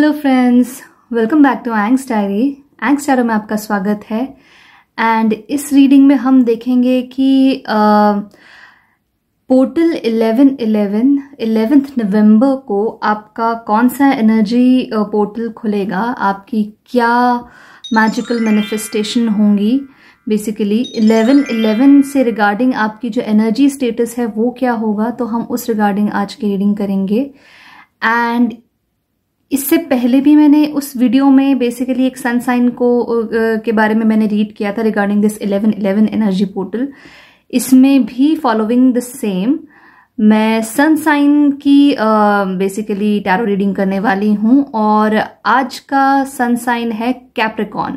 Hello friends, welcome back to Ang's diary. Ang's diary में आपका स्वागत है। एंड इस रीडिंग में हम देखेंगे कि पोर्टल 11/11 नवंबर को आपका कौन सा एनर्जी पोर्टल खुलेगा, आपकी क्या मैजिकल मैनिफेस्टेशन होंगी। बेसिकली 11/11 से रिगार्डिंग आपकी जो एनर्जी स्टेटस है वो क्या होगा, तो हम उस रिगार्डिंग आज की रीडिंग करेंगे। एंड इससे पहले भी मैंने उस वीडियो में बेसिकली एक सन साइन को के बारे में मैंने रीड किया था रिगार्डिंग दिस 11/11 एनर्जी पोर्टल। इसमें भी फॉलोइंग द सेम मैं सन साइन की बेसिकली टैरो रीडिंग करने वाली हूं, और आज का सन साइन है Capricorn.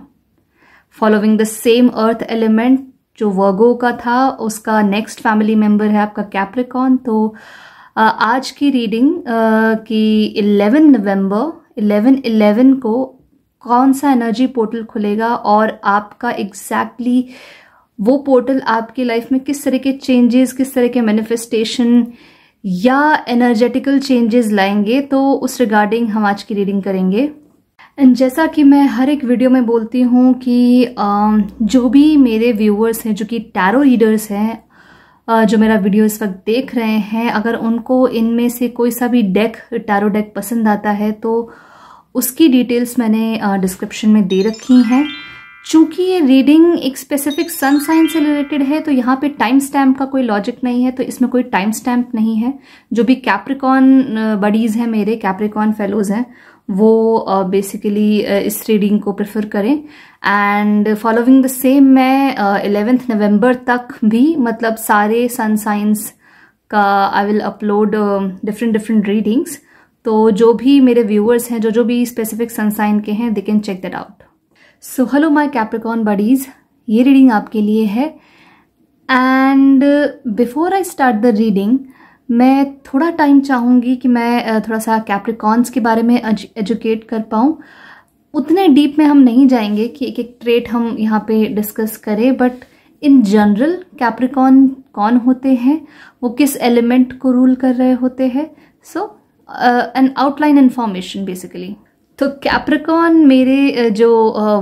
Following the same earth element जो वर्गो का था, उसका नेक्स्ट फैमिली मेंबर है आपका कैप्रिकॉर्न। तो आज की रीडिंग की 11 नवंबर 11/11 को कौन सा एनर्जी पोर्टल खुलेगा और आपका एग्जैक्टली वो पोर्टल आपकी लाइफ में किस तरह के चेंजेस, किस तरह के मैनिफेस्टेशन या एनर्जेटिकल चेंजेस लाएंगे, तो उस रिगार्डिंग हम आज की रीडिंग करेंगे। एंड जैसा कि मैं हर एक वीडियो में बोलती हूँ कि जो भी मेरे व्यूअर्स हैं जो कि टैरो रीडर्स हैं, जो मेरा वीडियो इस वक्त देख रहे हैं, अगर उनको इनमें से कोई सा भी टैरो डेक पसंद आता है तो उसकी डिटेल्स मैंने डिस्क्रिप्शन में दे रखी हैं। चूंकि ये रीडिंग एक स्पेसिफिक सन साइन से रिलेटेड है तो यहाँ पे टाइम स्टैम्प का कोई लॉजिक नहीं है, तो इसमें कोई टाइम स्टैम्प नहीं है। जो भी कैप्रिकॉर्न बडीज हैं, मेरे कैप्रिकॉर्न फेलोज हैं, वो बेसिकली इस रीडिंग को प्रेफर करें। एंड फॉलोइंग द सेम मैं 11 नवंबर तक भी मतलब सारे सन साइंस का I will upload different readings. तो जो भी मेरे व्यूअर्स हैं जो भी स्पेसिफिक सन साइन के हैं, they can check that out. So hello my Capricorn buddies, ये रीडिंग आपके लिए है। And before I start the reading, मैं थोड़ा टाइम चाहूँगी कि मैं थोड़ा सा कैप्रिकॉर्न्स के बारे में एजुकेट कर पाऊँ। उतने डीप में हम नहीं जाएंगे कि एक एक ट्रेट हम यहाँ पे डिस्कस करें, बट इन जनरल कैप्रिकॉर्न कौन होते हैं, वो किस एलिमेंट को रूल कर रहे होते हैं। सो एन आउटलाइन इन्फॉर्मेशन बेसिकली। तो कैप्रिकॉर्न मेरे जो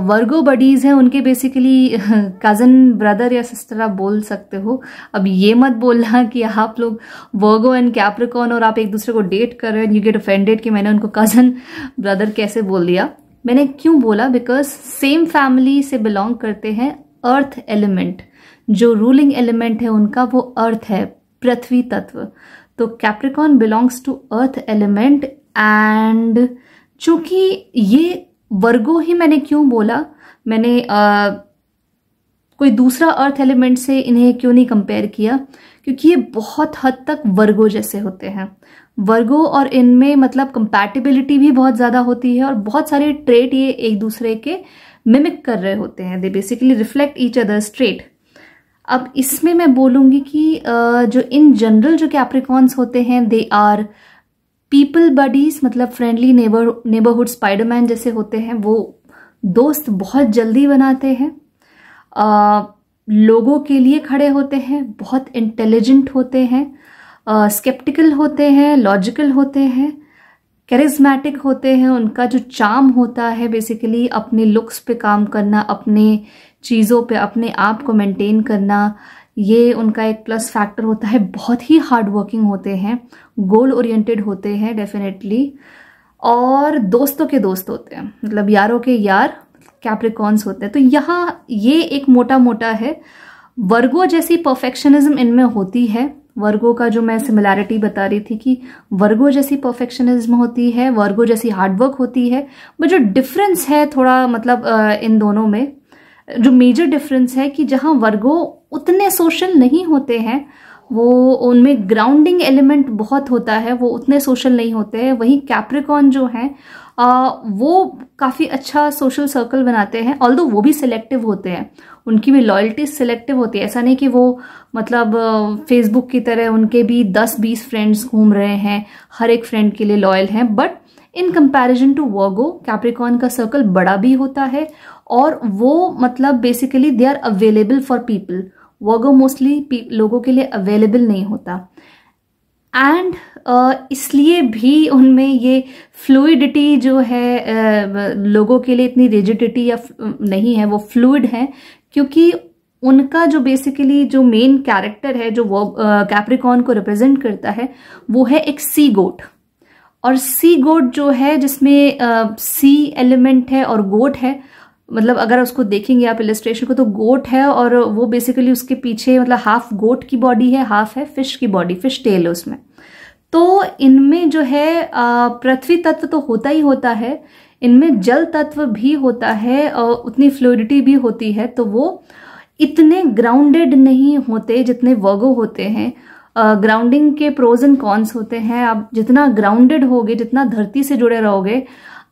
वर्गो बडीज हैं उनके बेसिकली कजन ब्रदर या सिस्टर आप बोल सकते हो। अब ये मत बोलना कि आप लोग वर्गो एंड कैप्रिकॉर्न और आप एक दूसरे को डेट कर रहे हैं, यू गेट ऑफेंडेड कि मैंने उनको कजन ब्रदर कैसे बोल दिया। मैंने क्यों बोला, बिकॉज सेम फैमिली से बिलोंग करते हैं। अर्थ एलिमेंट जो रूलिंग एलिमेंट है उनका वो अर्थ है, पृथ्वी तत्व। तो Capricorn belongs to earth element. And चूंकि ये वर्गो ही मैंने क्यों बोला, मैंने कोई दूसरा अर्थ एलिमेंट से इन्हें क्यों नहीं कंपेयर किया, क्योंकि ये बहुत हद तक वर्गो जैसे होते हैं। वर्गो और इनमें मतलब कंपैटिबिलिटी भी बहुत ज्यादा होती है और बहुत सारे ट्रेट ये एक दूसरे के मिमिक कर रहे होते हैं। They basically reflect each others trait. अब इसमें मैं बोलूंगी कि जो इन जनरल जो कैप्रिकॉर्न्स होते हैं, दे आर पीपल बडीज, मतलब फ्रेंडली नेबरहुड स्पाइडरमैन जैसे होते हैं। वो दोस्त बहुत जल्दी बनाते हैं, लोगों के लिए खड़े होते हैं, बहुत इंटेलिजेंट होते हैं, स्केप्टिकल होते हैं, लॉजिकल होते हैं, कैरिज्मेटिक होते हैं। उनका जो चार्म होता है बेसिकली अपने लुक्स पे काम करना, अपने चीज़ों पे अपने आप को मेंटेन करना, ये उनका एक प्लस फैक्टर होता है। बहुत ही हार्ड वर्किंग होते हैं, गोल ओरिएंटेड होते हैं डेफिनेटली, और दोस्तों के दोस्त होते हैं, मतलब यारों के यार कैप्रिकॉर्न्स होते हैं। तो यहाँ ये एक मोटा मोटा है। वर्गो जैसी परफेक्शनिज्म इनमें होती है। वर्गो का जो मैं सिमिलैरिटी बता रही थी कि वर्गो जैसी परफेक्शनिज्म होती है, वर्गो जैसी हार्डवर्क होती है। बट जो डिफरेंस है थोड़ा मतलब इन दोनों में जो मेजर डिफरेंस है कि जहां वर्गो उतने सोशल नहीं होते हैं, वो उनमें ग्राउंडिंग एलिमेंट बहुत होता है, वो उतने सोशल नहीं होते हैं। वहीं कैप्रिकॉर्न जो हैं वो काफ़ी अच्छा सोशल सर्कल बनाते हैं, ऑल्दो वो भी सिलेक्टिव होते हैं, उनकी भी लॉयल्टी सिलेक्टिव होती है। ऐसा नहीं कि वो मतलब फेसबुक की तरह उनके भी 10-20 फ्रेंड्स घूम रहे हैं, हर एक फ्रेंड के लिए लॉयल हैं। But in comparison to Virgo, Capricorn का सर्कल बड़ा भी होता है और वो मतलब basically they are available for people. Virgo mostly लोगों के लिए अवेलेबल नहीं होता। एंड इसलिए भी उनमें ये फ्लूइडिटी जो है लोगों के लिए इतनी रिजिडिटी या नहीं है, वो फ्लूइड है, क्योंकि उनका जो बेसिकली जो मेन कैरेक्टर है जो वो कैप्रिकॉर्न को रिप्रेजेंट करता है वो है एक सी गोट। और सी गोट जो है जिसमें सी एलिमेंट है और गोट है, मतलब अगर उसको देखेंगे आप इलस्ट्रेशन को तो गोट है और वो बेसिकली उसके पीछे मतलब हाफ गोट की बॉडी है, हाफ है फिश की बॉडी, फिश टेल है उसमें। तो इनमें जो है पृथ्वी तत्व तो होता ही होता है, इनमें जल तत्व भी होता है और उतनी फ्लूइडिटी भी होती है, तो वो इतने ग्राउंडेड नहीं होते जितने वर्गो होते हैं। ग्राउंडिंग के प्रोज एंड कॉन्स होते हैं। आप जितना ग्राउंडेड होगे, जितना धरती से जुड़े रहोगे,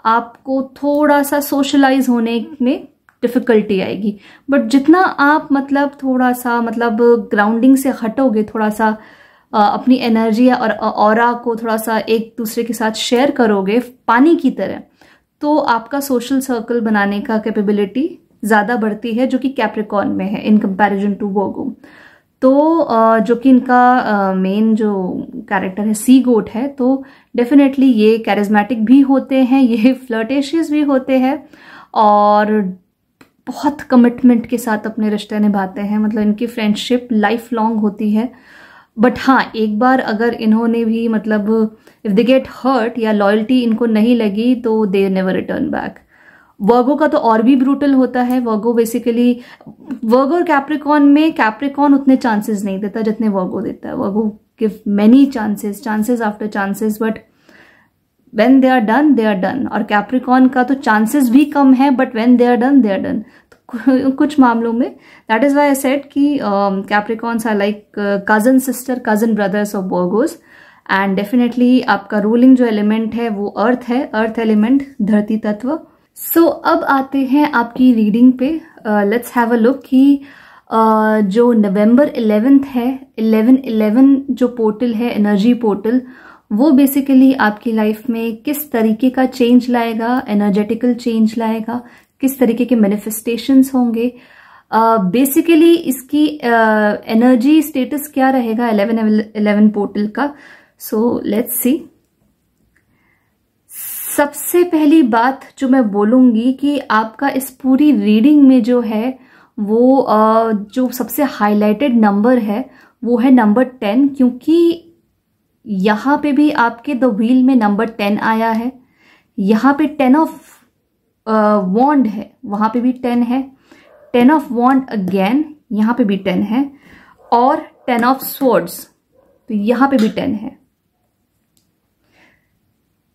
आपको थोड़ा सा सोशलाइज होने में डिफिकल्टी आएगी। बट जितना आप मतलब थोड़ा सा मतलब ग्राउंडिंग से हटोगे, थोड़ा सा अपनी एनर्जी और ऑरा को थोड़ा सा एक दूसरे के साथ शेयर करोगे पानी की तरह, तो आपका सोशल सर्कल बनाने का कैपेबिलिटी ज़्यादा बढ़ती है, जो कि कैप्रिकॉर्न में है इन कंपैरिजन टू वर्गो। तो जो कि इनका मेन जो कैरेक्टर है सी गोट है, तो डेफिनेटली ये कैरिज्मेटिक भी होते हैं, ये फ्लर्टेशियस भी होते हैं और बहुत कमिटमेंट के साथ अपने रिश्ते निभाते हैं। मतलब इनकी फ्रेंडशिप लाइफ लॉन्ग होती है। बट हाँ, एक बार अगर इन्होंने भी मतलब इफ दे गेट हर्ट या लॉयल्टी इनको नहीं लगी तो दे नेवर रिटर्न बैक। वर्गो का तो और भी ब्रूटल होता है। वर्गो बेसिकली, वर्गो और कैप्रिकॉर्न में कैप्रिकॉर्न उतने चांसेस नहीं देता जितने वर्गो देता है। Virgo give many chances after chances, but when they are done they are done. और कैप्रिकॉर्न का तो चांसेस भी कम है, but when they are done they are done. तो कुछ मामलों में that is why I said कि Capricorns are like cousin sister, cousin brothers of Virgos. And definitely आपका रूलिंग जो एलिमेंट है वो अर्थ है, अर्थ एलिमेंट, धरती तत्व। सो अब आते हैं आपकी रीडिंग पे। लेट्स हैव अ लुक कि जो नवंबर 11 है, 11/11 जो पोर्टल है, एनर्जी पोर्टल, वो बेसिकली आपकी लाइफ में किस तरीके का चेंज लाएगा, एनर्जेटिकल चेंज लाएगा, किस तरीके के मैनिफेस्टेशंस होंगे। बेसिकली इसकी एनर्जी स्टेटस क्या रहेगा 11/11 पोर्टल का। So let's see. सबसे पहली बात जो मैं बोलूंगी कि आपका इस पूरी रीडिंग में जो है वो जो सबसे हाईलाइटेड नंबर है वो है नंबर 10, क्योंकि यहाँ पे भी आपके द व्हील में नंबर 10 आया है। यहाँ पे 10 ऑफ वॉन्ड है, वहां पे भी 10 है। 10 ऑफ वॉन्ड अगेन, यहाँ पे भी 10 है। और 10 ऑफ स्वॉर्ड्स, तो यहाँ पे भी 10 है।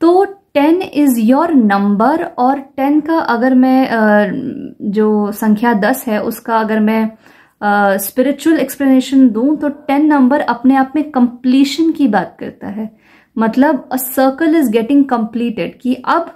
तो 10 इज योर नंबर। और 10 का अगर मैं जो संख्या 10 है उसका अगर मैं स्पिरिचुअल एक्सप्लेनेशन दूं तो 10 नंबर अपने आप में कंप्लीशन की बात करता है। मतलब a circle is getting completed, कि अब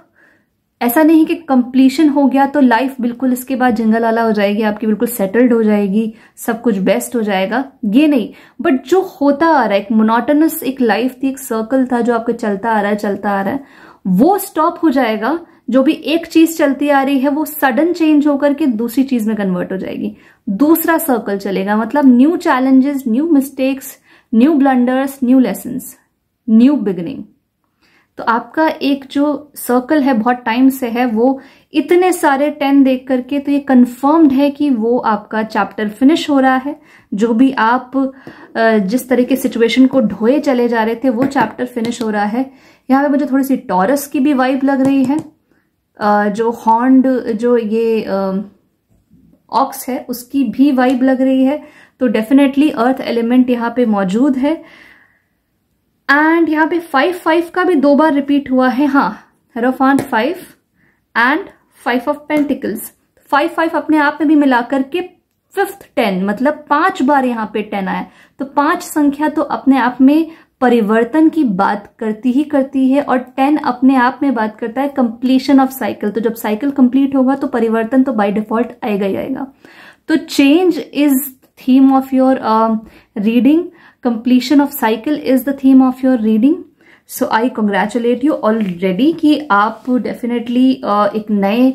ऐसा नहीं कि कंप्लीशन हो गया तो लाइफ बिल्कुल इसके बाद जंगल वाला हो जाएगी, आपकी बिल्कुल सेटल्ड हो जाएगी, सब कुछ बेस्ट हो जाएगा, ये नहीं। बट जो होता आ रहा है, एक मोनोटोनस एक लाइफ थी, एक सर्कल था जो आपके चलता आ रहा है, वो स्टॉप हो जाएगा। जो भी एक चीज चलती आ रही है वो सडन चेंज होकर के दूसरी चीज में कन्वर्ट हो जाएगी, दूसरा सर्कल चलेगा। मतलब new challenges, new mistakes, new blunders, new lessons, new beginning. तो आपका एक जो सर्कल है बहुत टाइम से है, वो इतने सारे 10 देख करके तो ये कंफर्म्ड है कि वो आपका चैप्टर फिनिश हो रहा है। जो भी आप जिस तरह के सिचुएशन को ढोए चले जा रहे थे वो चैप्टर फिनिश हो रहा है। यहाँ पे मुझे थोड़ी सी टॉरस की भी वाइब लग रही है। जो हॉर्न्ड जो ये ऑक्स है उसकी भी वाइब लग रही है। तो डेफिनेटली अर्थ एलिमेंट यहाँ पे मौजूद है। एंड यहाँ पे 5 का भी 2 बार रिपीट हुआ है। हाँ, हेरोफांट 5 एंड 5 ऑफ पेंटिकल्स। 5 अपने आप में भी मिलाकर के 5th 10, मतलब 5 बार यहाँ पे 10 आया। तो 5 संख्या तो अपने आप में परिवर्तन की बात करती है और 10 अपने आप में बात करता है कंप्लीशन ऑफ साइकिल। तो जब साइकिल कंप्लीट होगा तो परिवर्तन तो बाय डिफॉल्ट आएगा ही आएगा। तो change is theme of your reading, completion of cycle is the theme of your reading. So I congratulate you already कि आप definitely एक नए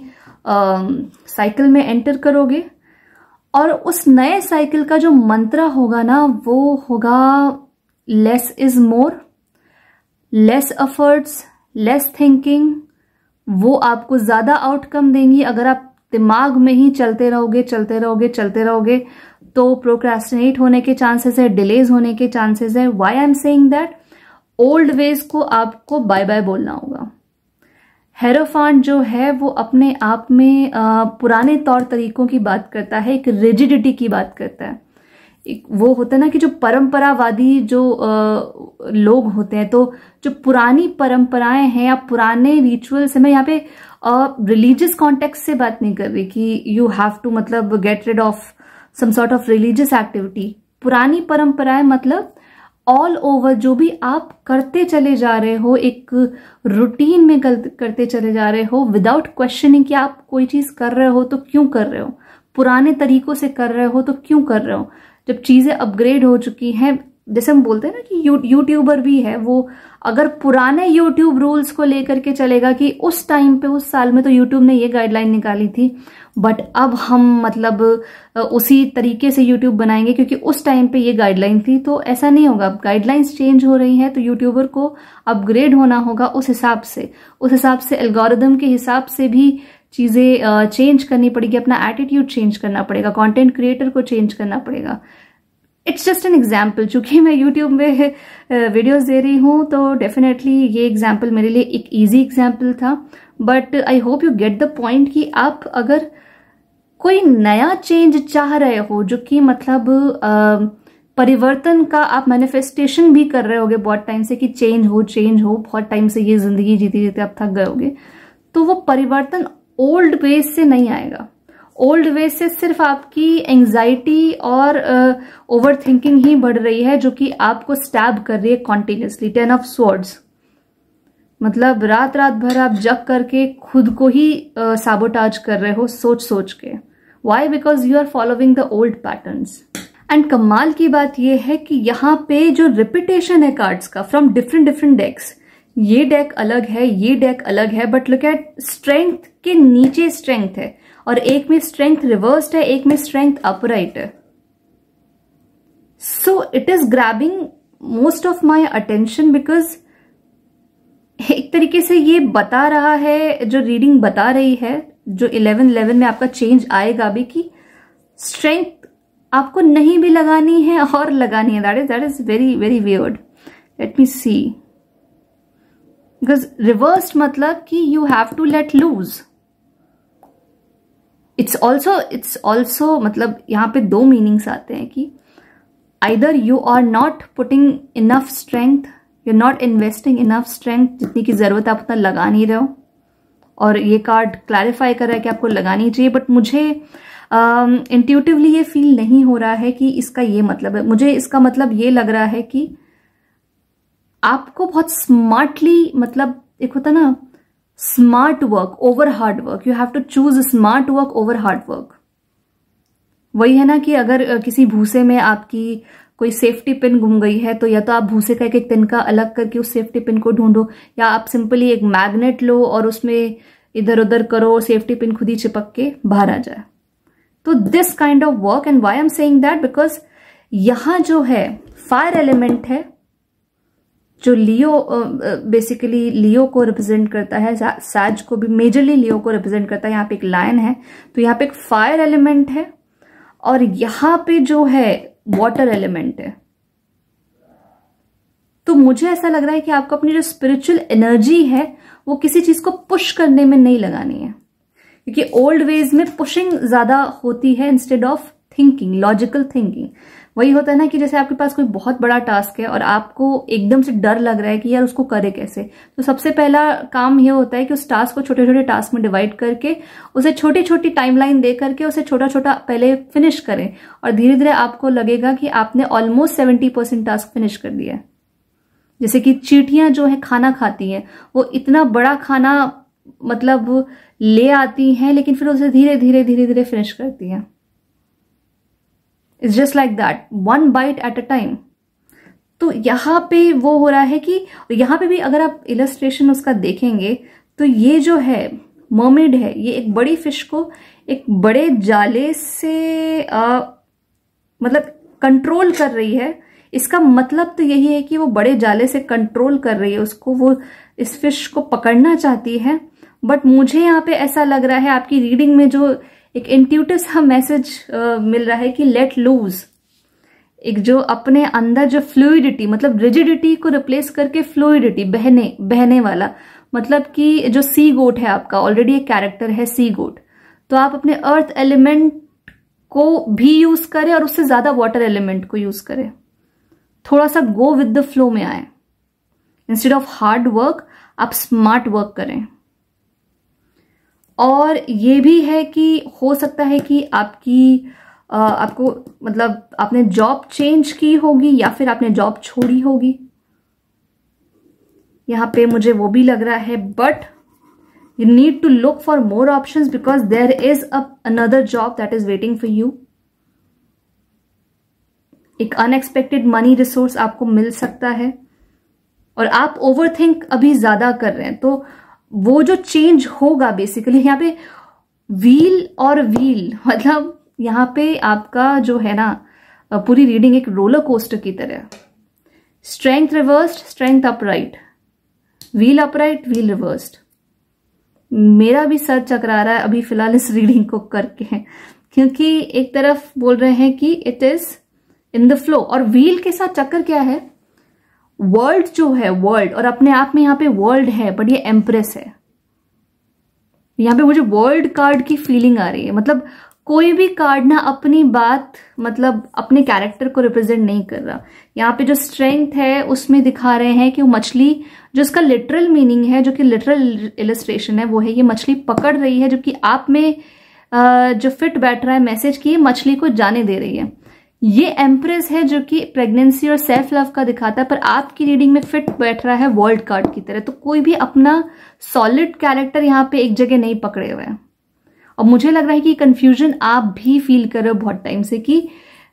साइकिल में एंटर करोगे। और उस नए साइकिल का जो मंत्र होगा ना वो होगा less is more. Less efforts, less thinking, वो आपको ज्यादा आउटकम देंगी। अगर आप दिमाग में ही चलते रहोगे तो प्रोक्रेस्टिनेट होने के चांसेस है, डिलेज होने के चांसेस है। Why I am saying that? Old veg को आपको बाय बाय बोलना होगा। हेरोफांट जो है वो अपने आप में पुराने तौर तरीकों की बात करता है, एक रिजिडिटी की बात करता है। वो होता है ना कि जो परंपरावादी जो लोग होते हैं, तो जो पुरानी परंपराएं हैं या पुराने रिचुअल्स है, मैं यहाँ पे रिलीजियस कॉन्टेक्स्ट से बात नहीं कर रही कि यू हैव टू मतलब get rid of some sort of religious activity. पुरानी परंपराएं मतलब ऑल ओवर जो भी आप करते चले जा रहे हो, एक रूटीन में करते चले जा रहे हो विदाउट क्वेश्चनिंग कि आप कोई चीज कर रहे हो तो क्यों कर रहे हो, पुराने तरीकों से कर रहे हो तो क्यों कर रहे हो। जब चीजें अपग्रेड हो चुकी हैं, जैसे हम बोलते हैं ना कि यूट्यूबर भी है, वो अगर पुराने यूट्यूब रूल्स को लेकर के चलेगा कि उस टाइम पे उस साल में तो यूट्यूब ने ये गाइडलाइन निकाली थी, बट अब हम मतलब उसी तरीके से यूट्यूब बनाएंगे क्योंकि उस टाइम पे ये गाइडलाइन थी, तो ऐसा नहीं होगा। गाइडलाइंस चेंज हो रही हैं तो यूट्यूबर को अपग्रेड होना होगा उस हिसाब से एल्गोरिदम के हिसाब से भी चीजें चेंज करनी पड़ेगी, अपना एटीट्यूड चेंज करना पड़ेगा, कंटेंट क्रिएटर को चेंज करना पड़ेगा। It's just an example. चूंकि मैं यूट्यूब में वीडियोस दे रही हूं तो डेफिनेटली ये एग्जाम्पल मेरे लिए एक इजी एग्जाम्पल था, but I hope you get the point कि आप अगर कोई नया चेंज चाह रहे हो, जो कि मतलब परिवर्तन का आप मैनिफेस्टेशन भी कर रहे होगे बहुत टाइम से कि चेंज हो, बहुत टाइम से ये जिंदगी जीते आप थक गए होगे, तो वो परिवर्तन ओल्ड वेज से नहीं आएगा। ओल्ड वेज से सिर्फ आपकी एंजाइटी और ओवर थिंकिंग ही बढ़ रही है, जो कि आपको स्टैब कर रही है कॉन्टिन्यूसली। 10 ऑफ स्वॉर्ड्स मतलब रात भर आप जग करके खुद को ही साबोटाज कर रहे हो सोच के। Why? Because you are following the old patterns. And कमाल की बात यह है कि यहाँ पे जो रिपीटेशन है कार्ड्स का फ्रॉम डिफरेंट डेक्स, ये डेक अलग है, ये डेक अलग है, बट लुक एट स्ट्रेंथ के नीचे स्ट्रेंथ है, और एक में स्ट्रेंथ रिवर्स्ड है, एक में स्ट्रेंथ अपराइट है। So it is grabbing most of my attention because एक तरीके से ये बता रहा है, जो रीडिंग बता रही है, जो 11-11 में आपका चेंज आएगा भी, कि स्ट्रेंथ आपको नहीं भी लगानी है और लगानी है। That is very very weird. Let me see, because reversed मतलब कि you have to let loose. It's also मतलब यहाँ पे दो मीनिंग्स आते हैं कि either you are not putting enough strength, you are not investing enough strength, जितनी की जरूरत आप उतना लगा नहीं रहे हो, और ये कार्ड क्लैरिफाई कर रहा है कि आपको लगानी चाहिए। बट मुझे इंट्यूटिवली ये फील नहीं हो रहा है कि इसका ये मतलब है। मुझे इसका मतलब ये लग रहा है कि आपको बहुत स्मार्टली, मतलब एक होता ना smart work over hard work, you have to choose smart work over hard work. वही है ना कि अगर किसी भूसे में आपकी कोई सेफ्टी पिन गुम गई है, तो या तो आप भूसे का एक तिनका अलग करके उस सेफ्टी पिन को ढूंढो, या आप सिंपली एक मैग्नेट लो और उसमें इधर उधर करो, सेफ्टी पिन खुद ही चिपक के बाहर आ जाए। तो this kind of work, and why I am saying that because यहां जो है फायर एलिमेंट है, जो लियो बेसिकली लियो को रिप्रेजेंट करता है, सैज को भी मेजरली लियो को रिप्रेजेंट करता है। यहाँ पे एक लायन है, तो यहाँ पे एक फायर एलिमेंट है, और यहाँ पे जो है वाटर एलिमेंट है। तो मुझे ऐसा लग रहा है कि आपको अपनी जो स्पिरिचुअल एनर्जी है वो किसी चीज को पुश करने में नहीं लगानी है, क्योंकि ओल्ड वेज में पुशिंग ज्यादा होती है instead of thinking, logical thinking. वही होता है ना कि जैसे आपके पास कोई बहुत बड़ा टास्क है और आपको एकदम से डर लग रहा है कि यार उसको करे कैसे, तो सबसे पहला काम ये होता है कि उस टास्क को छोटे छोटे टास्क में डिवाइड करके उसे छोटी छोटी टाइमलाइन दे करके उसे छोटा छोटा पहले फिनिश करें, और धीरे धीरे आपको लगेगा कि आपने ऑलमोस्ट 70% टास्क फिनिश कर दिया है। जैसे कि चींटियां जो है खाना खाती हैं, वो इतना बड़ा खाना मतलब ले आती हैं, लेकिन फिर उसे धीरे धीरे धीरे धीरे फिनिश करती हैं। It's just like that, 1 bite at a time. तो यहाँ पे वो हो रहा है कि यहाँ पे भी अगर आप इलस्ट्रेशन उसका देखेंगे तो ये जो है मर्मेड है, ये एक बड़ी फिश को एक बड़े जाले से मतलब कंट्रोल कर रही है, इसका मतलब तो यही है कि वो बड़े जाले से कंट्रोल कर रही है उसको, वो इस फिश को पकड़ना चाहती है। बट मुझे यहाँ पे ऐसा लग रहा है आपकी रीडिंग में जो एक इंट्यूटिव सा मैसेज मिल रहा है कि लेट लूज, एक जो अपने अंदर जो फ्लूइडिटी, मतलब रिजिडिटी को रिप्लेस करके फ्लूइडिटी, बहने वाला, मतलब कि जो सी गोट है आपका, ऑलरेडी एक कैरेक्टर है सी गोट, तो आप अपने अर्थ एलिमेंट को भी यूज करें और उससे ज्यादा वाटर एलिमेंट को यूज करें, थोड़ा सा गो विद द फ्लो में आए। इंस्टेड ऑफ हार्ड वर्क आप स्मार्ट वर्क करें। और ये भी है कि हो सकता है कि आपको मतलब आपने जॉब चेंज की होगी या फिर आपने जॉब छोड़ी होगी, यहां पे मुझे वो भी लग रहा है। But you need to look for more options because there is another job that is waiting for you. एक अनएक्सपेक्टेड मनी रिसोर्स आपको मिल सकता है और आप ओवरथिंक अभी ज्यादा कर रहे हैं, तो वो जो चेंज होगा बेसिकली यहाँ पे व्हील और व्हील, मतलब यहाँ पे आपका जो है ना पूरी रीडिंग एक रोलर कोस्टर की तरह, strength reversed, strength upright, wheel upright, wheel reversed. मेरा भी सर चकरा रहा है अभी फिलहाल इस रीडिंग को करके, क्योंकि एक तरफ बोल रहे हैं कि it is in the flow, और व्हील के साथ चक्कर क्या है, वर्ल्ड जो है, वर्ल्ड, और अपने आप में यहाँ पे वर्ल्ड है बट ये एम्प्रेस है। यहाँ पे मुझे वर्ल्ड कार्ड की फीलिंग आ रही है, मतलब कोई भी कार्ड ना अपनी बात, मतलब अपने कैरेक्टर को रिप्रेजेंट नहीं कर रहा। यहाँ पे जो स्ट्रेंथ है उसमें दिखा रहे हैं कि वो मछली, जो इसका लिटरल मीनिंग है, जो कि लिटरल इलस्ट्रेशन है, वो है ये मछली पकड़ रही है, जबकि आप में जो फिट बैठ रहा है मैसेज की, मछली को जाने दे रही है। ये एम्प्रेस है जो कि प्रेगनेंसी और सेल्फ लव का दिखाता है, पर आपकी रीडिंग में फिट बैठ रहा है वर्ल्ड कार्ड की तरह। तो कोई भी अपना सॉलिड कैरेक्टर यहाँ पे एक जगह नहीं पकड़े हुए हैं। और मुझे लग रहा है कि कंफ्यूजन आप भी फील कर रहे हो बहुत टाइम से कि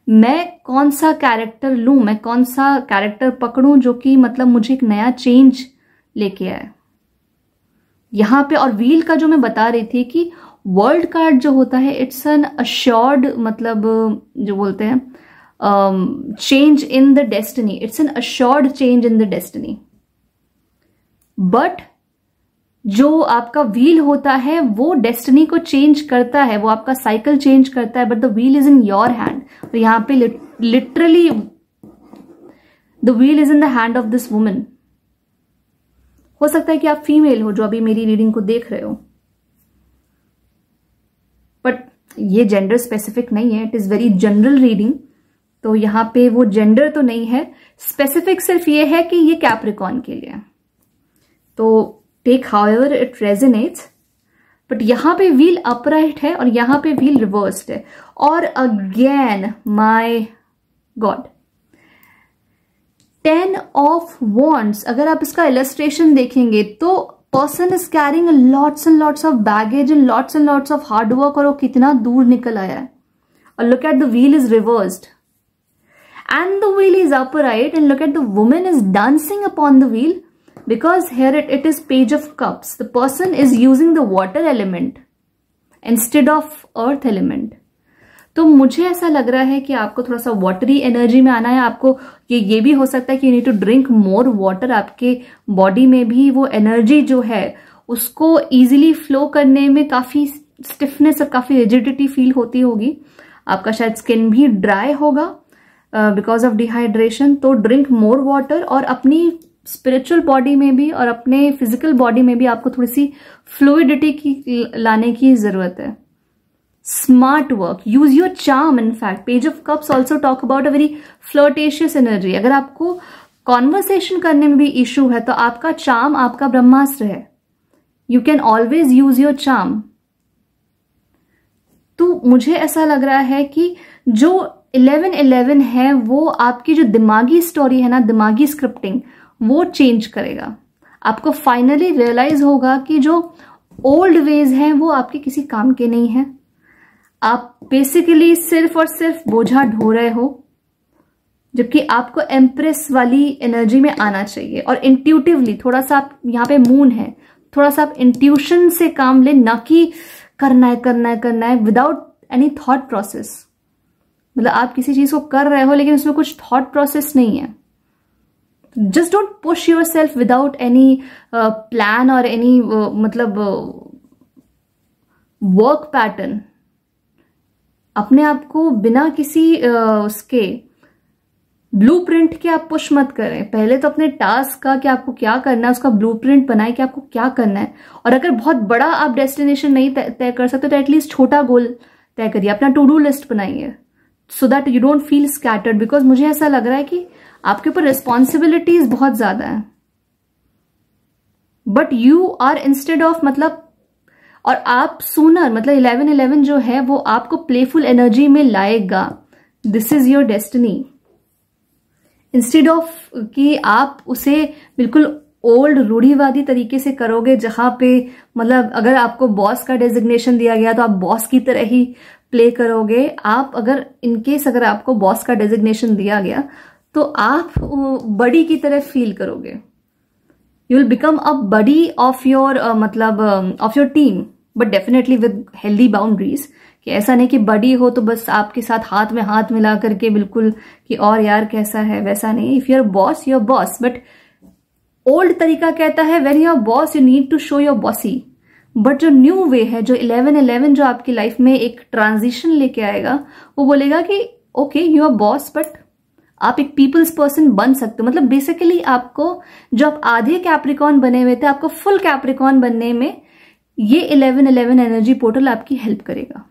मैं कौन सा कैरेक्टर लूं, मैं कौन सा कैरेक्टर पकड़ूं जो कि मतलब मुझे एक नया चेंज लेके आए यहां पे। और व्हील का जो मैं बता रही थी कि वर्ल्ड कार्ड जो होता है इट्स एन अश्योर्ड, मतलब जो बोलते हैं change in the destiny, it's an assured change in the destiny. But जो आपका व्हील होता है वो डेस्टिनी को चेंज करता है, वो आपका साइकिल चेंज करता है, but the wheel is in your hand. तो यहां पे literally the wheel is in the hand of this woman. हो सकता है कि आप फीमेल हो जो अभी मेरी रीडिंग को देख रहे हो, बट ये जेंडर स्पेसिफिक नहीं है, it is very general reading. तो यहां पे वो जेंडर तो नहीं है, स्पेसिफिक सिर्फ ये है कि ये कैप्रिकॉर्न के लिए। तो take however it resonates. But यहां पे व्हील अपराइट है और यहां पे व्हील रिवर्स्ड है। और again my God, 10 of wands, अगर आप इसका इलस्ट्रेशन देखेंगे तो person is carrying lots and lots of baggage and lots of hard work, और वो कितना दूर निकल आया है। और look at the wheel is reversed and the wheel is upright, and look at the woman is dancing upon the wheel, because here it is page of cups. The person is using the water element instead of earth element. तो मुझे ऐसा लग रहा है कि आपको थोड़ा सा वाटरी एनर्जी में आना है। आपको ये भी हो सकता है कि you need to drink more water. आपके बॉडी में भी वो एनर्जी जो है उसको इजीली फ्लो करने में काफी स्टिफनेस और काफी रिजिडिटी फील होती होगी। आपका शायद स्किन भी ड्राई होगा बिकॉज ऑफ डिहाइड्रेशन। तो ड्रिंक मोर वाटर, और अपनी स्पिरिचुअल बॉडी में भी और अपने फिजिकल बॉडी में भी आपको थोड़ी सी फ्लूइडिटी की लाने की जरूरत है। Smart work, use your charm. In fact page of cups also talk about a very flirtatious energy. अगर आपको कॉन्वर्सेशन करने में भी इशू है तो आपका चार्म आपका ब्रह्मास्त्र है। You can always use your charm. तो मुझे ऐसा लग रहा है कि जो 11-11 है वो आपकी जो दिमागी स्टोरी है ना, दिमागी स्क्रिप्टिंग, वो चेंज करेगा। आपको फाइनली रियलाइज होगा कि जो ओल्ड वेज हैं वो आपके किसी काम के नहीं हैं। आप बेसिकली सिर्फ और सिर्फ बोझा ढो रहे हो, जबकि आपको एम्प्रेस वाली एनर्जी में आना चाहिए। और इंट्यूटिवली थोड़ा सा आप, यहाँ पे मून है, थोड़ा सा आप इंट्यूशन से काम ले, ना कि करना है विदाउट एनी थॉट प्रोसेस। मतलब आप किसी चीज को कर रहे हो लेकिन उसमें कुछ थॉट प्रोसेस नहीं है। Just don't push your self without any plan और एनी मतलब वर्क पैटर्न। अपने आप को बिना किसी उसके ब्लूप्रिंट के आप पुश मत करें। पहले तो अपने टास्क का कि आपको क्या करना है उसका ब्लूप्रिंट बनाए कि आपको क्या करना है। और अगर बहुत बड़ा आप डेस्टिनेशन नहीं तय कर सकते तो एटलीस्ट छोटा गोल तय करिए, अपना टू डू लिस्ट बनाइए so that you don't feel scattered. Because मुझे ऐसा लग रहा है कि आपके ऊपर रिस्पॉन्सिबिलिटीज बहुत ज्यादा है, but you are instead of मतलब, और आप सूनर मतलब 11-11 जो है वो आपको प्लेफुल एनर्जी में लाएगा। This is your destiny. Instead of कि आप उसे बिल्कुल ओल्ड रूढ़िवादी तरीके से करोगे जहां पे मतलब अगर आपको बॉस का डेजिग्नेशन दिया गया तो आप बॉस की तरह ही प्ले करोगे। आप अगर इनकेस अगर आपको बॉस का डेजिग्नेशन दिया गया तो आप बडी की तरह फील करोगे। You will become a buddy of your मतलब of your team, but definitely with healthy boundaries. कि ऐसा नहीं कि बडी हो तो बस आपके साथ हाथ में हाथ मिला करके बिल्कुल कि और यार कैसा है, वैसा नहीं। If your boss your boss, but old तरीका कहता है when your boss you need to show your bossy. But जो न्यू वे है, जो 11-11 जो आपकी लाइफ में एक ट्रांजिशन लेके आएगा, वो बोलेगा कि okay you are boss but आप एक पीपल्स पर्सन बन सकते हो। मतलब बेसिकली आपको जो आप आधे कैप्रिकॉन बने हुए थे आपको फुल कैप्रिकॉन बनने में ये 11-11 एनर्जी पोर्टल आपकी हेल्प करेगा।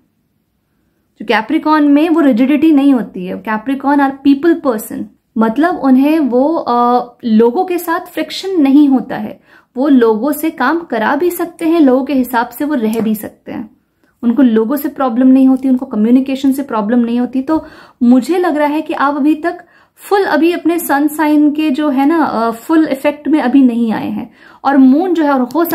जो कैप्रिकॉन में वो रिजिडिटी नहीं होती है। कैप्रिकॉन आर पीपल पर्सन, मतलब उन्हें वो लोगों के साथ फ्रिक्शन नहीं होता है। वो लोगों से काम करा भी सकते हैं, लोगों के हिसाब से वो रह भी सकते हैं। उनको लोगों से प्रॉब्लम नहीं होती, उनको कम्युनिकेशन से प्रॉब्लम नहीं होती। तो मुझे लग रहा है कि आप अभी तक फुल अभी अपने सन साइन के जो है ना फुल इफेक्ट में अभी नहीं आए हैं। और मून जो है, और हो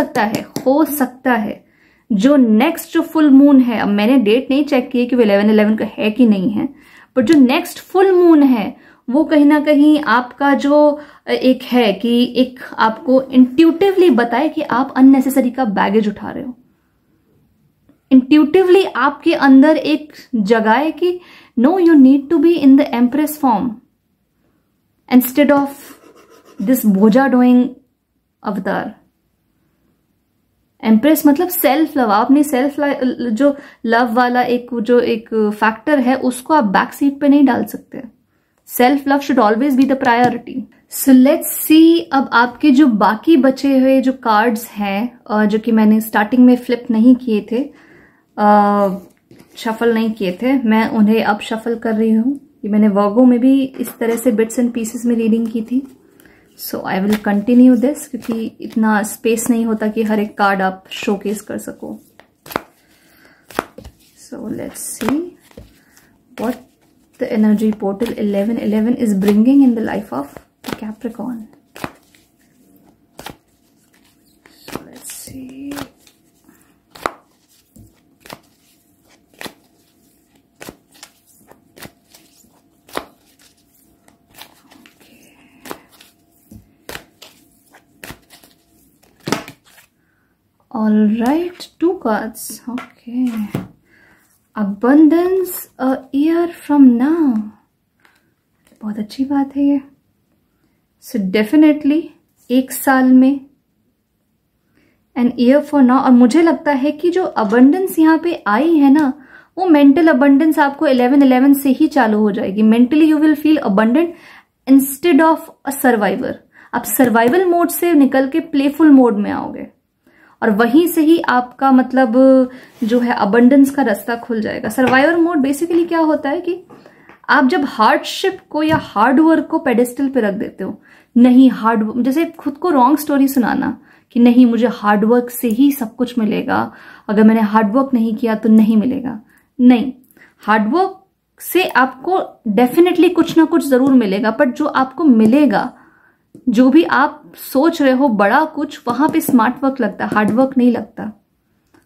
सकता है जो नेक्स्ट जो फुल मून है, अब मैंने डेट नहीं चेक की कि वो 11-11 का है कि नहीं है, बट जो नेक्स्ट फुल मून है वो कहीं ना कहीं आपका जो एक है कि एक आपको इंट्यूटिवली बताए कि आप अननेसेसरी का बैगेज उठा रहे हो। इंट्यूटिवली आपके अंदर एक जगाए कि no you need to be in the empress form instead of this बोझा डोइंग अवतार। एम्प्रेस मतलब सेल्फ लव। आपने सेल्फ जो लव वाला एक जो एक फैक्टर है उसको आप बैक सीट पे नहीं डाल सकते। Self love should always be the priority. So let's see अब आपके जो बाकी बचे हुए जो कार्ड्स हैं जो कि मैंने स्टार्टिंग में फ्लिप नहीं किए थे, शफल नहीं किए थे, मैं उन्हें अब शफल कर रही हूँ। ये मैंने वर्गो में भी इस तरह से बिट्स एंड पीसेस में रीडिंग की थी। सो आई विल कंटिन्यू दिस क्योंकि इतना स्पेस नहीं होता कि हर एक कार्ड आप शोकेस कर सको। So let's see what the energy portal 11-11 is bringing in the life of Capricorn. So let's see. All right, 2 cards. Okay. Abundance a year from now. बहुत अच्छी बात है ये। So definitely 1 साल में an year for now। और मुझे लगता है कि जो abundance यहाँ पे आई है ना, वो mental abundance आपको 11-11 से ही चालू हो जाएगी। Mentally you will feel abundant instead of a survivor। आप सर्वाइवल मोड से निकल के प्लेफुल मोड में आओगे और वहीं से ही आपका मतलब जो है अबंडेंस का रास्ता खुल जाएगा। सर्वाइवल मोड बेसिकली क्या होता है कि आप जब हार्डशिप को या हार्ड वर्क को पेडेस्टल पे रख देते हो, नहीं हार्ड, जैसे खुद को रॉन्ग स्टोरी सुनाना कि नहीं मुझे हार्ड वर्क से ही सब कुछ मिलेगा, अगर मैंने हार्ड वर्क नहीं किया तो नहीं मिलेगा। नहीं, हार्ड वर्क से आपको डेफिनेटली कुछ ना कुछ जरूर मिलेगा, बट जो आपको मिलेगा, जो भी आप सोच रहे हो बड़ा कुछ, वहां पे स्मार्ट वर्क लगता है, हार्ड वर्क नहीं लगता।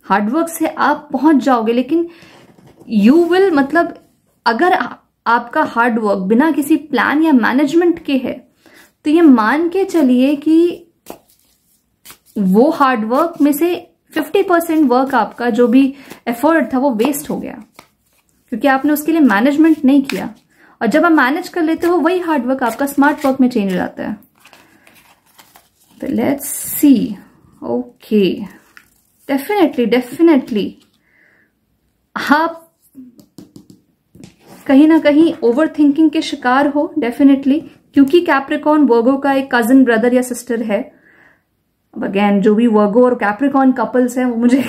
हार्ड वर्क से आप पहुंच जाओगे, लेकिन यू विल मतलब अगर आपका हार्ड वर्क बिना किसी प्लान या मैनेजमेंट के है तो ये मान के चलिए कि वो हार्ड वर्क में से 50% वर्क आपका जो भी एफर्ट था वो वेस्ट हो गया। क्योंकि आपने उसके लिए मैनेजमेंट नहीं किया। और जब आप मैनेज कर लेते हो वही हार्डवर्क आपका स्मार्ट वर्क में चेंज हो जाता है। तो लेट्स सी। ओके, डेफिनेटली आप कहीं ना कहीं ओवर थिंकिंग के शिकार हो, डेफिनेटली, क्योंकि कैप्रिकॉर्न वर्गो का एक कजन ब्रदर या सिस्टर है। अब अगेन जो भी वर्गो और कैप्रिकॉर्न कपल्स हैं वो मुझे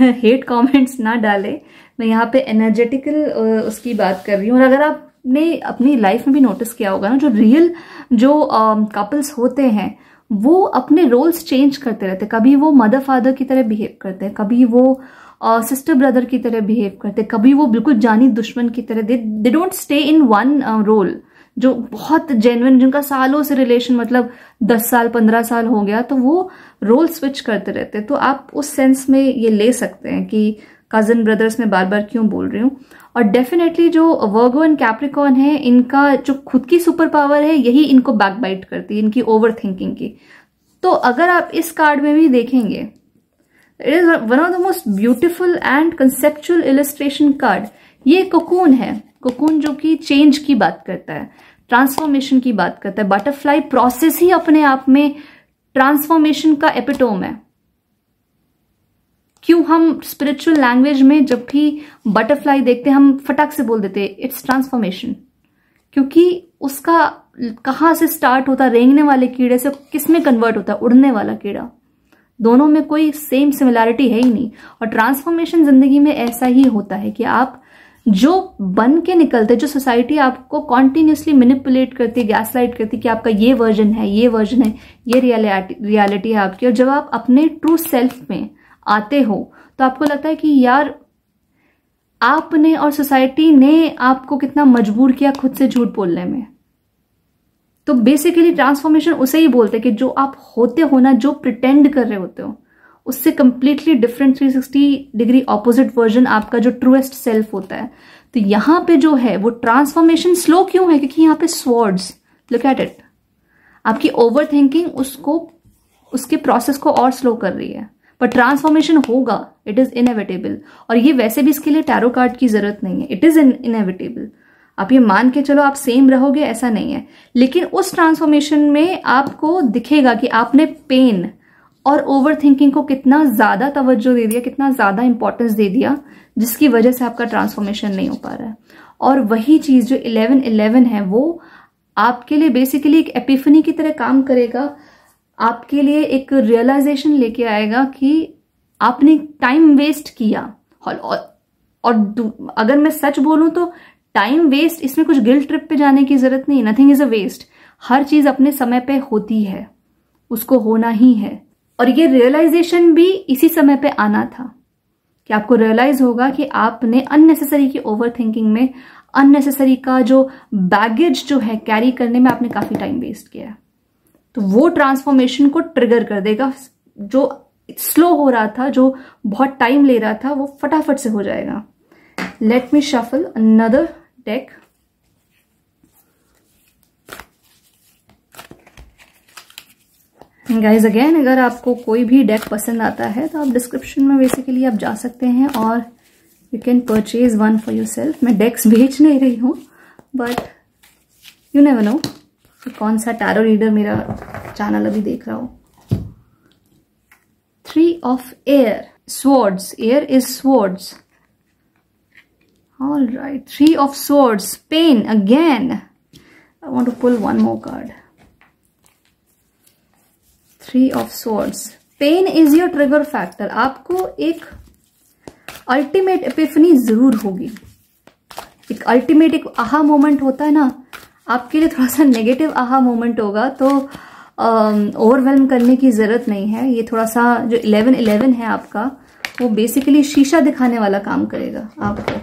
हेट कमेंट्स ना डाले, मैं यहाँ पे एनर्जेटिकल उसकी बात कर रही हूँ। और अगर आपने अपनी लाइफ में भी नोटिस किया होगा ना, जो रियल जो कपल्स होते हैं वो अपने रोल्स चेंज करते रहते। कभी वो मदर फादर की तरह बिहेव करते हैं, कभी वो सिस्टर ब्रदर की तरह बिहेव करते, कभी वो बिल्कुल जानी दुश्मन की तरह। They don't stay in one role. जो बहुत जेन्युइन, जिनका सालों से रिलेशन, मतलब 10 साल 15 साल हो गया, तो वो रोल स्विच करते रहते। तो आप उस सेंस में ये ले सकते हैं कि कजन ब्रदर्स में बार बार क्यों बोल रही हूँ। और डेफिनेटली जो वर्गो एंड कैप्रिकॉर्न है, इनका जो खुद की सुपर पावर है यही इनको बैकबाइट करती है, इनकी ओवर थिंकिंग की। तो अगर आप इस कार्ड में भी देखेंगे, it is one of the most beautiful and conceptual illustration card. ये कोकून है, कोकून जो कि चेंज की बात करता है, ट्रांसफॉर्मेशन की बात करता है। बटरफ्लाई प्रोसेस ही अपने आप में ट्रांसफॉर्मेशन का एपिटोम है। क्यों हम स्पिरिचुअल लैंग्वेज में जब भी बटरफ्लाई देखते हैं हम फटाक से बोल देते हैं इट्स ट्रांसफॉर्मेशन, क्योंकि उसका कहाँ से स्टार्ट होता है, रेंगने वाले कीड़े से किस में कन्वर्ट होता है, उड़ने वाला कीड़ा। दोनों में कोई सेम सिमिलैरिटी है ही नहीं। और ट्रांसफॉर्मेशन जिंदगी में ऐसा ही होता है कि आप जो बन के निकलते, जो सोसाइटी आपको कॉन्टिन्यूसली मैनिपुलेट करती है, गैसलाइट करती है कि आपका ये वर्जन है, ये वर्जन है, ये रियलिटी है आपकी। और जब आप अपने ट्रू सेल्फ में आते हो तो आपको लगता है कि यार आपने और सोसाइटी ने आपको कितना मजबूर किया खुद से झूठ बोलने में। तो बेसिकली ट्रांसफॉर्मेशन उसे ही बोलते हैं कि जो आप होते हो ना, जो प्रिटेंड कर रहे होते हो, उससे completely different 360 degree opposite version आपका जो ट्रूएस्ट सेल्फ होता है। तो यहां पे जो है वो ट्रांसफॉर्मेशन स्लो क्यों है, क्योंकि यहाँ पे स्वॉर्ड्स, लुक एट इट, आपकी ओवर थिंकिंग उसको, उसके प्रोसेस को और स्लो कर रही है। पर ट्रांसफॉर्मेशन होगा, इट इज इनएविटेबल। और ये वैसे भी इसके लिए टैरो कार्ड की जरूरत नहीं है, इट इज इनएविटेबल। आप ये मान के चलो आप सेम रहोगे, ऐसा नहीं है। लेकिन उस ट्रांसफॉर्मेशन में आपको दिखेगा कि आपने पेन और ओवर थिंकिंग को कितना ज्यादा तवज्जो दे दिया, कितना ज्यादा इंपॉर्टेंस दे दिया, जिसकी वजह से आपका ट्रांसफॉर्मेशन नहीं हो पा रहा है। और वही चीज जो 11-11 है वो आपके लिए बेसिकली एक एपिफनी की तरह काम करेगा, आपके लिए एक रियलाइजेशन लेके आएगा कि आपने टाइम वेस्ट किया। और अगर मैं सच बोलूं तो टाइम वेस्ट, इसमें कुछ गिल्ट ट्रिप पे जाने की जरूरत नहीं, नथिंग इज अ वेस्ट। हर चीज अपने समय पे होती है, उसको होना ही है। और ये रियलाइजेशन भी इसी समय पे आना था कि आपको रियलाइज होगा कि आपने अननेसेसरी की ओवर थिंकिंग में, अननेसेसरी का जो बैगेज जो है कैरी करने में आपने काफी टाइम वेस्ट किया है। तो वो ट्रांसफॉर्मेशन को ट्रिगर कर देगा। जो स्लो हो रहा था, जो बहुत टाइम ले रहा था, वो फटाफट से हो जाएगा। Let me shuffle another deck. Guys again, अगर आपको कोई भी डेक पसंद आता है तो आप डिस्क्रिप्शन में बेसिकली आप जा सकते हैं और you can purchase one for your self. मैं डेक्स बेच नहीं रही हूँ, बट यू नेवर नो कौन सा टैरो रीडर मेरा चैनल अभी देख रहा हो। 3 of air, swords, air is swords. All right, 3 of swords, pain again. I want to pull one more card. 3 of swords, pain is your trigger factor. आपको एक ultimate Epiphany जरूर होगी, एक अल्टीमेट, एक आहा मोमेंट होता है ना, आपके लिए थोड़ा सा नेगेटिव आहा मोमेंट होगा। तो ओवरवेलम करने की जरूरत नहीं है। ये थोड़ा सा जो 11-11 है आपका, वो बेसिकली शीशा दिखाने वाला काम करेगा आपको,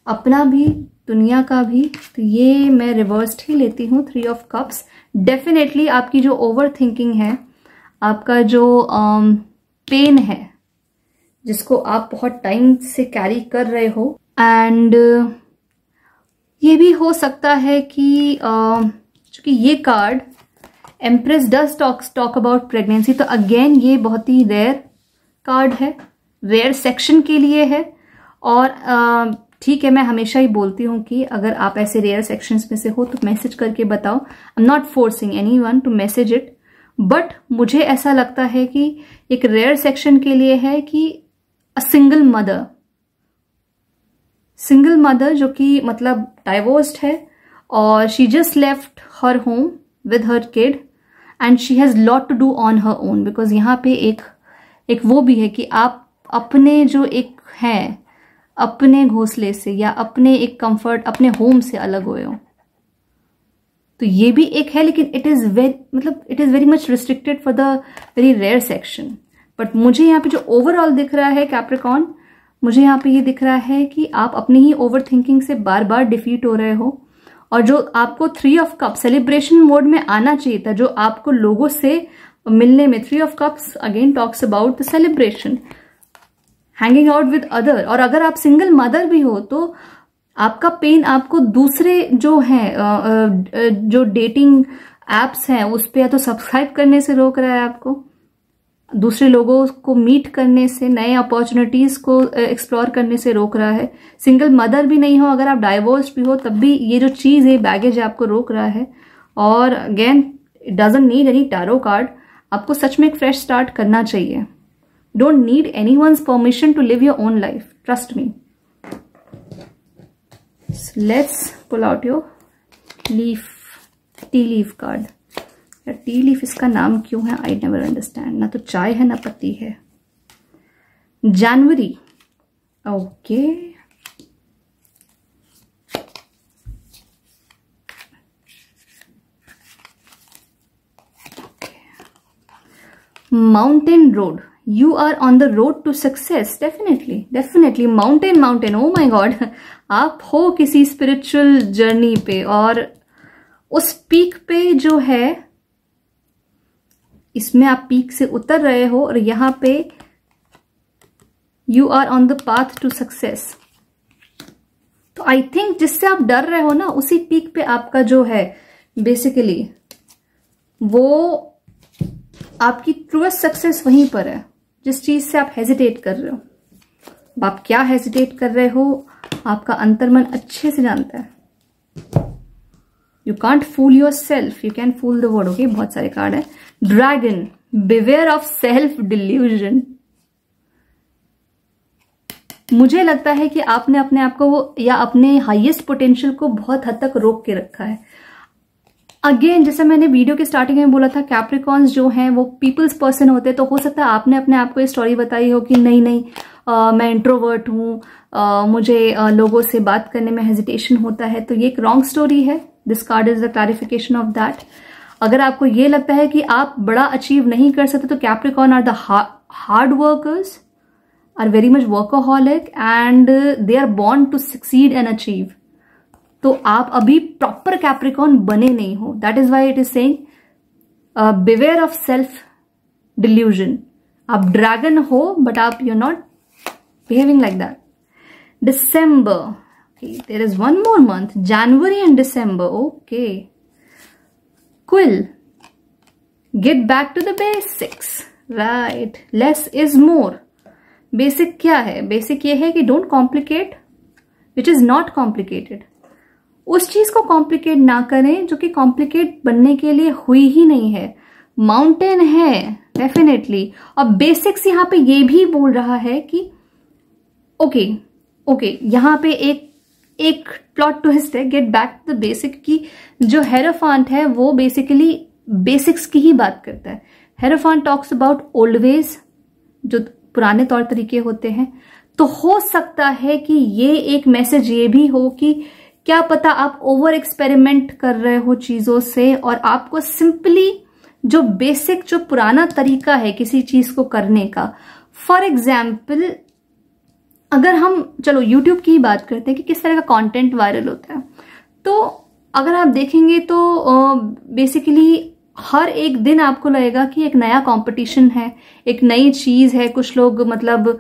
अपना भी दुनिया का भी। तो ये मैं रिवर्स्ड ही लेती हूँ, 3 of cups। डेफिनेटली आपकी जो ओवर थिंकिंग है, आपका जो पेन है, जिसको आप बहुत टाइम से कैरी कर रहे हो, एंड ये भी हो सकता है कि चूंकि ये card empress does talk about pregnancy, तो अगेन ये बहुत ही रेयर कार्ड है, रेयर सेक्शन के लिए है। और ठीक है, मैं हमेशा ही बोलती हूँ कि अगर आप ऐसे रेयर सेक्शंस में से हो तो मैसेज करके बताओ। I am not forcing anyone to message it, but मुझे ऐसा लगता है कि एक रेयर सेक्शन के लिए है कि अ सिंगल मदर जो कि मतलब डाइवोर्स्ड है और she just left her home with her kid and she has lot to do on her own, because यहाँ पे एक वो भी है कि आप अपने जो एक है अपने घोंसले से या अपने एक कंफर्ट अपने होम से अलग हुए हो, तो ये भी एक है, लेकिन it is very much restricted for the very rare section. But मुझे यहाँ पे जो ओवरऑल दिख रहा है कैप्रिकॉर्न, मुझे यहाँ पे ये दिख रहा है कि आप अपनी ही ओवर थिंकिंग से बार बार डिफीट हो रहे हो, और जो आपको 3 ऑफ कप्स सेलिब्रेशन मोड में आना चाहिए था, जो आपको लोगों से मिलने में 3 of cups again talks about the celebration, hanging out with other. और अगर आप सिंगल मदर भी हो तो आपका पेन आपको दूसरे जो हैं जो डेटिंग एप्स हैं उस पर या तो सब्सक्राइब करने से रोक रहा है, आपको दूसरे लोगों को मीट करने से, नए अपॉर्चुनिटीज को एक्सप्लोर करने से रोक रहा है। सिंगल मदर भी नहीं हो, अगर आप डाइवोर्स्ड भी हो तब भी ये जो चीज है बैगेज आपको रोक रहा है। और again it doesn't need any tarot card, आपको सच में एक फ्रेश स्टार्ट करना चाहिए। Don't need anyone's permission to live your own life, trust me. Let's pull out your tea leaf card. Tea leaf इसका नाम क्यों है, आई नेवर अंडरस्टैंड। ना तो चाय है ना पत्ती है। January, okay, mountain road, you are on the road to success. Definitely mountain, oh my god, आप हो किसी स्पिरिचुअल जर्नी पे और उस पीक पे जो है, इसमें आप पीक से उतर रहे हो और यहां पे you are on the path to success. तो आई थिंक जिससे आप डर रहे हो ना, उसी पीक पे आपका जो है बेसिकली वो आपकी ट्रूएस्ट सक्सेस वहीं पर है, जिस चीज से आप हेजिटेट कर रहे हो। अब आप क्या हेजिटेट कर रहे हो आपका अंतर्मन अच्छे से जानता है। You can't fool your self, you can fool the world. Okay, बहुत सारे कार्ड है। Dragon, beware of self delusion. मुझे लगता है कि आपने अपने आप को या अपने हाईएस्ट पोटेंशियल को बहुत हद तक रोक के रखा है। अगेन, जैसे मैंने वीडियो के स्टार्टिंग में बोला था, कैप्रिकॉर्न्स जो हैं वो पीपल्स पर्सन होते हैं। तो हो सकता है आपने अपने आप को ये स्टोरी बताई हो कि नहीं मैं इंट्रोवर्ट हूं, मुझे लोगों से बात करने में हेजिटेशन होता है। तो ये एक रॉन्ग स्टोरी है। This card is the clarification of that. अगर आपको ये लगता है कि आप बड़ा अचीव नहीं कर सकते, तो Capricorn are the hard workers, are very much workaholic and they are born to succeed and achieve. तो आप अभी प्रॉपर कैप्रिकॉर्न बने नहीं हो। That is why it is saying beware of self delusion. आप ड्रैगन हो बट आप you not behaving like that. December, okay, there is one more month, January and December. Okay, quill, get back to the basics, right? Less is more. Basic क्या है? Basic ये है कि don't complicate which is not complicated. उस चीज को complicate ना करें जो कि कॉम्प्लिकेट बनने के लिए हुई ही नहीं है। माउंटेन है डेफिनेटली, और बेसिक्स यहाँ पे ये भी बोल रहा है कि ओके, यहाँ पे एक प्लॉट ट्विस्ट है, get back to the basic, की जो हेरोफांट है वो बेसिकली बेसिक्स की ही बात करता है। हेरोफांट टॉक्स अबाउट ओल्ड वेज, जो पुराने तौर तरीके होते हैं। तो हो सकता है कि ये एक मैसेज ये भी हो कि क्या पता आप ओवर एक्सपेरिमेंट कर रहे हो चीजों से, और आपको सिंपली जो बेसिक जो पुराना तरीका है किसी चीज को करने का, फॉर एग्जाम्पल अगर हम चलो YouTube की ही बात करते हैं कि किस तरह का कंटेंट वायरल होता है, तो अगर आप देखेंगे तो बेसिकली हर एक दिन आपको लगेगा कि एक नया कंपटीशन है, एक नई चीज है। कुछ लोग मतलब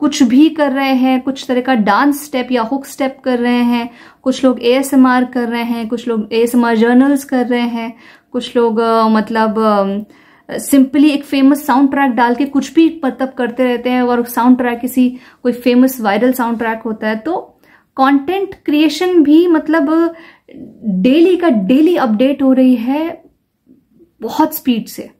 कुछ भी कर रहे हैं, कुछ तरह का डांस स्टेप या हुक स्टेप कर रहे हैं, कुछ लोग ASMR कर रहे हैं, कुछ लोग ASMR जर्नल्स कर रहे हैं, कुछ लोग मतलब सिंपली एक फेमस साउंड ट्रैक डाल के कुछ भी मतलब करते रहते हैं, और साउंड ट्रैक किसी कोई फेमस वायरल साउंड ट्रैक होता है। तो कंटेंट क्रिएशन भी मतलब डेली का डेली अपडेट हो रही है बहुत स्पीड से।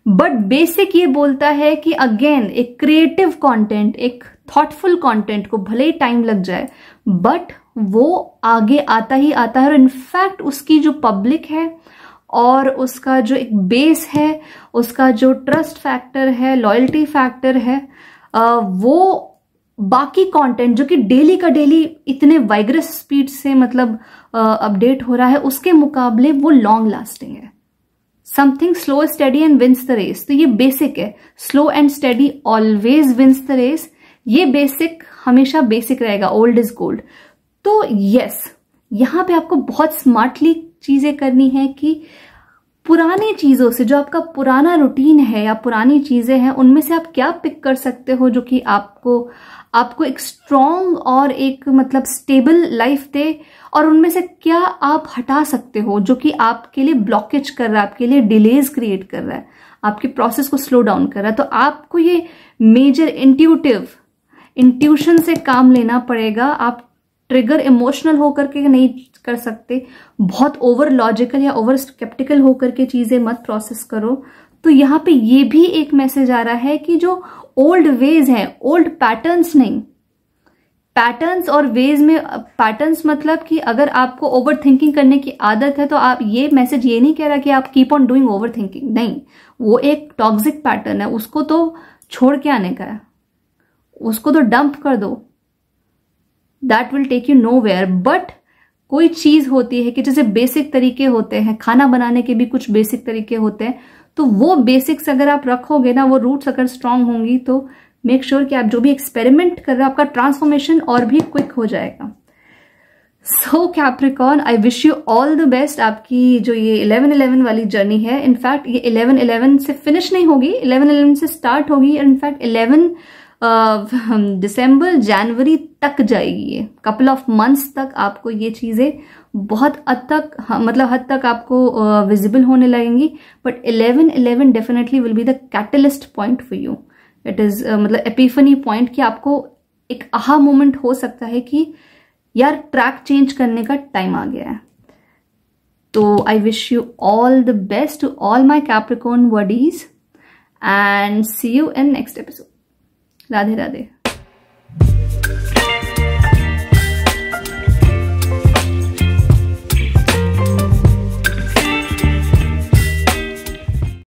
बट बेसिक ये बोलता है कि अगेन एक क्रिएटिव कंटेंट, एक थॉटफुल कंटेंट को भले ही टाइम लग जाए बट वो आगे आता ही आता है। और इनफैक्ट उसकी जो पब्लिक है और उसका जो एक बेस है, उसका जो ट्रस्ट फैक्टर है, लॉयल्टी फैक्टर है, वो बाकी कंटेंट जो कि डेली का डेली इतने वाइग्रस स्पीड से मतलब अपडेट हो रहा है उसके मुकाबले वो लॉन्ग लास्टिंग है। Something slow study and wins the race, तो ये बेसिक है। Slow and study always wins the race, ये बेसिक हमेशा बेसिक रहेगा, ओल्ड इज गोल्ड। तो यस, यहां पे आपको बहुत स्मार्टली चीजें करनी है कि पुरानी चीजों से, जो आपका पुराना रूटीन है या पुरानी चीजें हैं, उनमें से आप क्या पिक कर सकते हो जो कि आपको एक स्ट्रॉन्ग और एक मतलब स्टेबल लाइफ दे, और उनमें से क्या आप हटा सकते हो जो कि आपके लिए ब्लॉकेज कर रहा है, आपके लिए डिलेज क्रिएट कर रहा है, आपके प्रोसेस को स्लो डाउन कर रहा है। तो आपको ये मेजर इंट्यूशन से काम लेना पड़ेगा। आप ट्रिगर इमोशनल होकर के नहीं कर सकते, बहुत ओवर लॉजिकल या ओवर स्केप्टिकल होकर के चीजें मत प्रोसेस करो। तो यहाँ पे ये भी एक मैसेज आ रहा है कि जो ओल्ड वेज हैं, ओल्ड पैटर्न्स नहीं, पैटर्न्स और वेज में पैटर्न्स मतलब कि अगर आपको ओवर थिंकिंग करने की आदत है तो आप, ये मैसेज ये नहीं कह रहा कि आप keep on doing over thinking, नहीं, वो एक टॉक्सिक पैटर्न है, उसको तो छोड़ के आने का है, उसको तो डंप कर दो, that will take you nowhere. But कोई चीज होती है कि जैसे बेसिक तरीके होते हैं, खाना बनाने के भी कुछ बेसिक तरीके होते हैं, तो वो बेसिक्स अगर आप रखोगे ना, वो रूट्स अगर स्ट्रांग होंगी, तो मेक श्योर कि आप जो भी एक्सपेरिमेंट कर रहे हो आपका ट्रांसफॉर्मेशन और भी क्विक हो जाएगा। So Capricorn, I wish you all the best. आपकी जो ये 11-11 वाली जर्नी है, इनफैक्ट ये 11-11 से फिनिश नहीं होगी, 11-11 से स्टार्ट होगी, इनफैक्ट 11 दिसंबर जनवरी तक जाएगी। ये कपल ऑफ मंथ्स तक आपको ये चीजें बहुत हद तक आपको विजिबल होने लगेंगी। But 11-11 definitely will be the catalyst point for you. It is मतलब एपिफनी पॉइंट कि आपको एक आहा मोमेंट हो सकता है कि यार ट्रैक चेंज करने का टाइम आ गया है। तो I wish you all the best to all my Capricorn buddies and see you in next episode. Radhe Radhe.